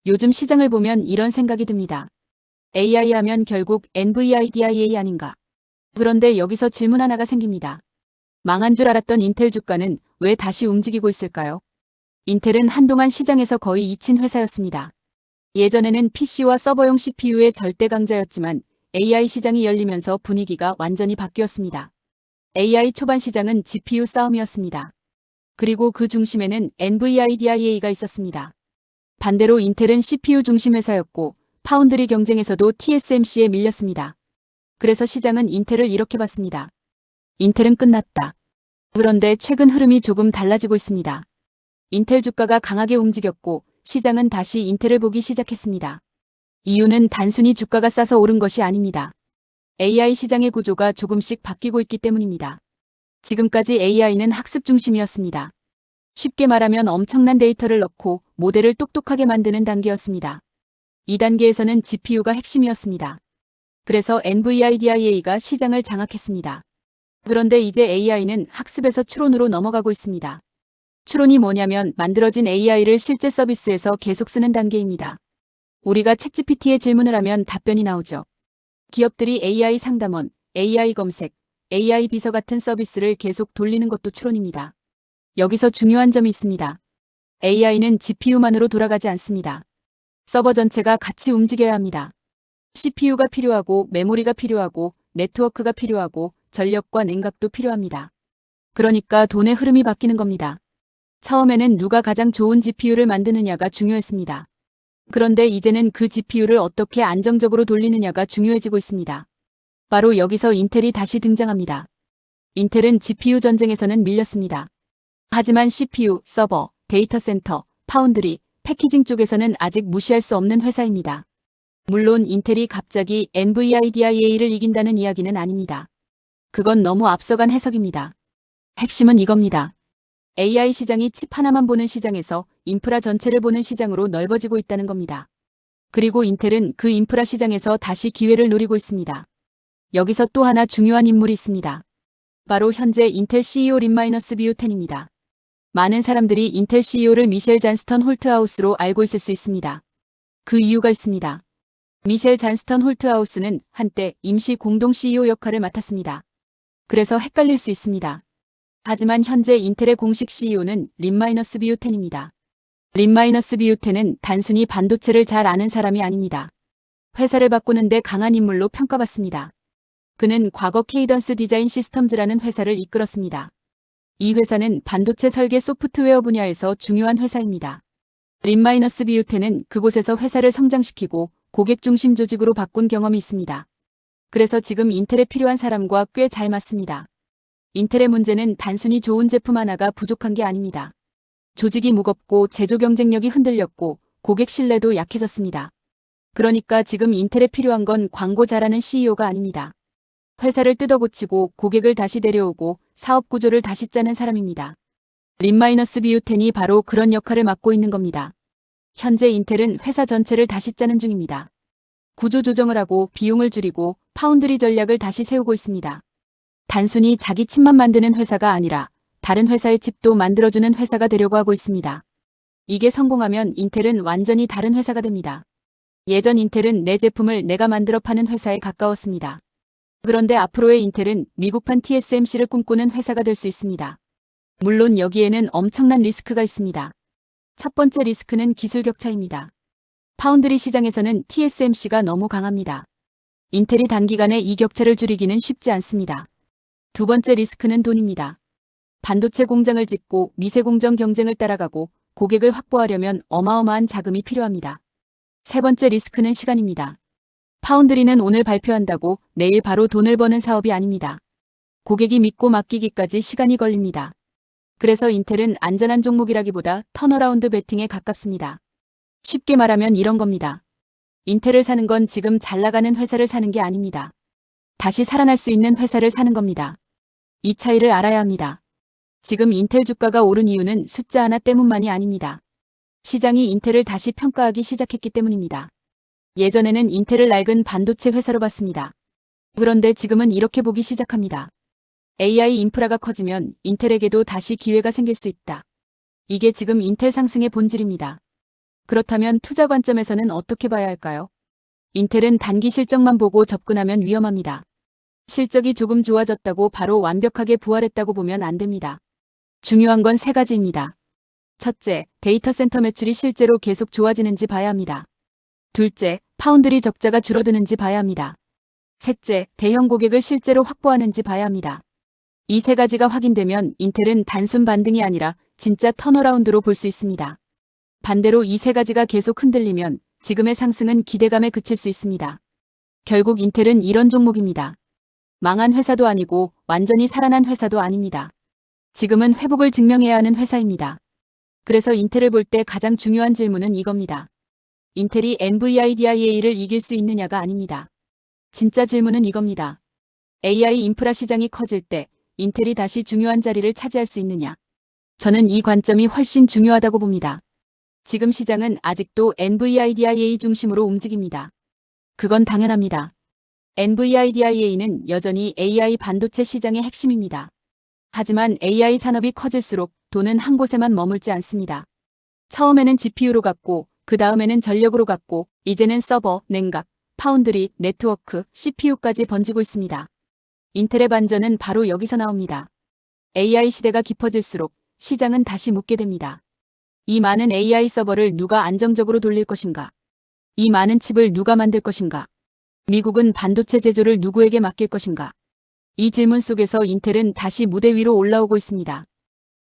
요즘 시장을 보면 이런 생각이 듭니다. AI 하면 결국 NVIDIA 아닌가? 그런데 여기서 질문 하나가 생깁니다. 망한 줄 알았던 인텔 주가는 왜 다시 움직이고 있을까요? 인텔은 한동안 시장에서 거의 잊힌 회사였습니다. 예전에는 PC와 서버용 CPU의 절대 강자였지만 AI 시장이 열리면서 분위기가 완전히 바뀌었습니다. AI 초반 시장은 GPU 싸움이었습니다. 그리고 그 중심에는 NVIDIA가 있었습니다. 반대로 인텔은 CPU 중심 회사였고 파운드리 경쟁에서도 TSMC에 밀렸습니다. 그래서 시장은 인텔을 이렇게 봤습니다. 인텔은 끝났다. 그런데 최근 흐름이 조금 달라지고 있습니다. 인텔 주가가 강하게 움직였고 시장은 다시 인텔을 보기 시작했습니다. 이유는 단순히 주가가 싸서 오른 것이 아닙니다. AI 시장의 구조가 조금씩 바뀌고 있기 때문입니다. 지금까지 AI는 학습 중심이었습니다. 쉽게 말하면 엄청난 데이터를 넣고 모델을 똑똑하게 만드는 단계였습니다. 이 단계에서는 GPU가 핵심이었습니다. 그래서 NVIDIA가 시장을 장악했습니다. 그런데 이제 AI는 학습에서 추론으로 넘어가고 있습니다. 추론이 뭐냐면 만들어진 AI를 실제 서비스에서 계속 쓰는 단계입니다. 우리가 챗GPT에 질문을 하면 답변이 나오죠. 기업들이 AI 상담원, AI 검색, AI 비서 같은 서비스를 계속 돌리는 것도 추론입니다. 여기서 중요한 점이 있습니다. AI는 GPU만으로 돌아가지 않습니다. 서버 전체가 같이 움직여야 합니다. CPU가 필요하고 메모리가 필요하고 네트워크가 필요하고 전력과 냉각도 필요합니다. 그러니까 돈의 흐름이 바뀌는 겁니다. 처음에는 누가 가장 좋은 GPU를 만드느냐가 중요했습니다. 그런데 이제는 그 GPU를 어떻게 안정적으로 돌리느냐가 중요해지고 있습니다. 바로 여기서 인텔이 다시 등장합니다. 인텔은 GPU 전쟁에서는 밀렸습니다. 하지만 CPU, 서버, 데이터 센터, 파운드리, 패키징 쪽에서는 아직 무시할 수 없는 회사입니다. 물론 인텔이 갑자기 NVIDIA를 이긴다는 이야기는 아닙니다. 그건 너무 앞서간 해석입니다. 핵심은 이겁니다. AI 시장이 칩 하나만 보는 시장에서 인프라 전체를 보는 시장으로 넓어지고 있다는 겁니다. 그리고 인텔은 그 인프라 시장에서 다시 기회를 노리고 있습니다. 여기서 또 하나 중요한 인물이 있습니다. 바로 현재 인텔 CEO 린-뷰텐입니다. 많은 사람들이 인텔 CEO를 미셸 잔스턴 홀트하우스로 알고 있을 수 있습니다. 그 이유가 있습니다. 미셸 잔스턴 홀트하우스는 한때 임시 공동 CEO 역할을 맡았습니다. 그래서 헷갈릴 수 있습니다. 하지만 현재 인텔의 공식 CEO는 린-뷰텐입니다. 린-뷰텐은 단순히 반도체를 잘 아는 사람이 아닙니다. 회사를 바꾸는데 강한 인물로 평가받습니다. 그는 과거 케이던스 디자인 시스템즈라는 회사를 이끌었습니다. 이 회사는 반도체 설계 소프트웨어 분야에서 중요한 회사입니다. 린-뷰텐은 그곳에서 회사를 성장시키고 고객 중심 조직으로 바꾼 경험이 있습니다. 그래서 지금 인텔에 필요한 사람과 꽤 잘 맞습니다. 인텔의 문제는 단순히 좋은 제품 하나가 부족한 게 아닙니다. 조직이 무겁고 제조 경쟁력이 흔들렸고 고객 신뢰도 약해졌습니다. 그러니까 지금 인텔에 필요한 건 광고 잘하는 CEO가 아닙니다. 회사를 뜯어고치고 고객을 다시 데려오고 사업 구조를 다시 짜는 사람입니다. 린-뷰텐이 바로 그런 역할을 맡고 있는 겁니다. 현재 인텔은 회사 전체를 다시 짜는 중입니다. 구조 조정을 하고 비용을 줄이고 파운드리 전략을 다시 세우고 있습니다. 단순히 자기 칩만 만드는 회사가 아니라 다른 회사의 칩도 만들어주는 회사가 되려고 하고 있습니다. 이게 성공하면 인텔은 완전히 다른 회사가 됩니다. 예전 인텔은 내 제품을 내가 만들어 파는 회사에 가까웠습니다. 그런데 앞으로의 인텔은 미국판 TSMC를 꿈꾸는 회사가 될 수 있습니다. 물론 여기에는 엄청난 리스크가 있습니다. 첫 번째 리스크는 기술 격차입니다. 파운드리 시장에서는 TSMC가 너무 강합니다. 인텔이 단기간에 이 격차를 줄이기는 쉽지 않습니다. 두 번째 리스크는 돈입니다. 반도체 공장을 짓고 미세 공정 경쟁을 따라가고 고객을 확보하려면 어마어마한 자금이 필요합니다. 세 번째 리스크는 시간입니다. 파운드리는 오늘 발표한다고 내일 바로 돈을 버는 사업이 아닙니다. 고객이 믿고 맡기기까지 시간이 걸립니다. 그래서 인텔은 안전한 종목이라기보다 턴어라운드 베팅에 가깝습니다. 쉽게 말하면 이런 겁니다. 인텔을 사는 건 지금 잘 나가는 회사를 사는 게 아닙니다. 다시 살아날 수 있는 회사를 사는 겁니다. 이 차이를 알아야 합니다. 지금 인텔 주가가 오른 이유는 숫자 하나 때문만이 아닙니다. 시장이 인텔을 다시 평가하기 시작했기 때문입니다. 예전에는 인텔을 낡은 반도체 회사로 봤습니다. 그런데 지금은 이렇게 보기 시작합니다. AI 인프라가 커지면 인텔에게도 다시 기회가 생길 수 있다. 이게 지금 인텔 상승의 본질입니다. 그렇다면 투자 관점에서는 어떻게 봐야 할까요? 인텔은 단기 실적만 보고 접근하면 위험합니다. 실적이 조금 좋아졌다고 바로 완벽하게 부활했다고 보면 안 됩니다. 중요한 건 세 가지입니다. 첫째, 데이터 센터 매출이 실제로 계속 좋아지는지 봐야 합니다. 둘째, 파운드리 적자가 줄어드는지 봐야 합니다. 셋째, 대형 고객을 실제로 확보하는지 봐야 합니다. 이 세 가지가 확인되면 인텔은 단순 반등이 아니라 진짜 턴어라운드로 볼 수 있습니다. 반대로 이 세 가지가 계속 흔들리면 지금의 상승은 기대감에 그칠 수 있습니다. 결국 인텔은 이런 종목입니다. 망한 회사도 아니고 완전히 살아난 회사도 아닙니다. 지금은 회복을 증명해야 하는 회사입니다. 그래서 인텔을 볼 때 가장 중요한 질문은 이겁니다. 인텔이 NVIDIA를 이길 수 있느냐가 아닙니다. 진짜 질문은 이겁니다. AI 인프라 시장이 커질 때 인텔이 다시 중요한 자리를 차지할 수 있느냐. 저는 이 관점이 훨씬 중요하다고 봅니다. 지금 시장은 아직도 NVIDIA 중심으로 움직입니다. 그건 당연합니다. NVIDIA는 여전히 AI 반도체 시장의 핵심입니다. 하지만 AI 산업이 커질수록 돈은 한 곳에만 머물지 않습니다. 처음에는 GPU로 갔고, 그 다음에는 전력으로 갔고, 이제는 서버, 냉각, 파운드리, 네트워크, CPU까지 번지고 있습니다. 인텔의 반전은 바로 여기서 나옵니다. AI 시대가 깊어질수록 시장은 다시 묻게 됩니다. 이 많은 AI 서버를 누가 안정적으로 돌릴 것인가? 이 많은 칩을 누가 만들 것인가? 미국은 반도체 제조를 누구에게 맡길 것인가? 이 질문 속에서 인텔은 다시 무대 위로 올라오고 있습니다.